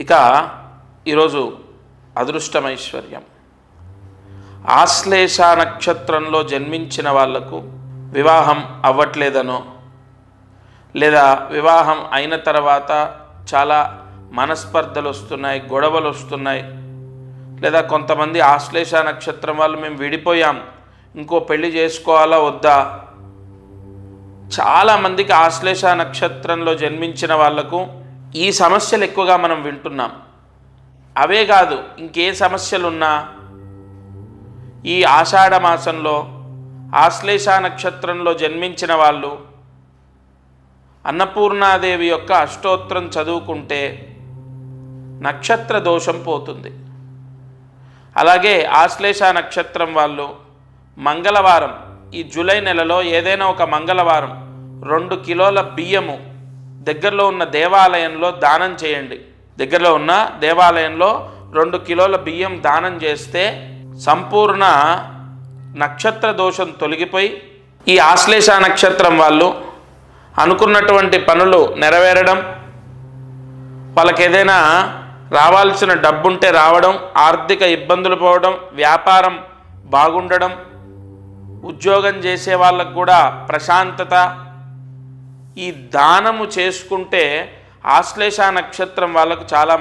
ఇక ఈరోజు అదృష్టమైశ్వర్యం ఆశ్లేష నక్షత్రంలో జన్మించిన వాళ్లకు వివాహం అవ్వట్లేదనో లేదా వివాహం అయిన తర్వాత చాలా మనస్పర్ధలు వస్తున్నాయి, గొడవలు వస్తున్నాయి, లేదా కొంతమంది ఆశ్లేష నక్షత్రం వాళ్ళు మేము విడిపోయాం, ఇంకో పెళ్లి చేసుకోవాలా వద్దా. చాలామందికి ఆశ్లేష నక్షత్రంలో జన్మించిన వాళ్లకు ఈ సమస్యలు ఎక్కువగా మనం వింటున్నాం. అవే కాదు, ఇంకే సమస్యలున్నా ఈ ఆషాఢ మాసంలో ఆశ్లేష నక్షత్రంలో జన్మించిన వాళ్ళు అన్నపూర్ణాదేవి యొక్క అష్టోత్తరం చదువుకుంటే నక్షత్ర దోషం పోతుంది. అలాగే ఆశ్లేష నక్షత్రం వాళ్ళు మంగళవారం, ఈ జూలై నెలలో ఏదైనా ఒక మంగళవారం 2 కిలోల బియ్యము దగ్గరలో ఉన్న దేవాలయంలో దానం చేయండి. దగ్గరలో ఉన్న దేవాలయంలో 2 కిలోల బియ్యం దానం చేస్తే సంపూర్ణ నక్షత్ర దోషం తొలగిపోయి ఈ ఆశ్లేష నక్షత్రం వాళ్ళు అనుకున్నటువంటి పనులు నెరవేరడం, వాళ్ళకి ఏదైనా రావాల్సిన డబ్బుంటే రావడం, ఆర్థిక ఇబ్బందులు పోవడం, వ్యాపారం బాగుండడం, ఉద్యోగం చేసే వాళ్ళకు కూడా ప్రశాంతత. ఈ దానము చేసుకుంటే ఆశ్లేష నక్షత్రం వాళ్ళకు చాలా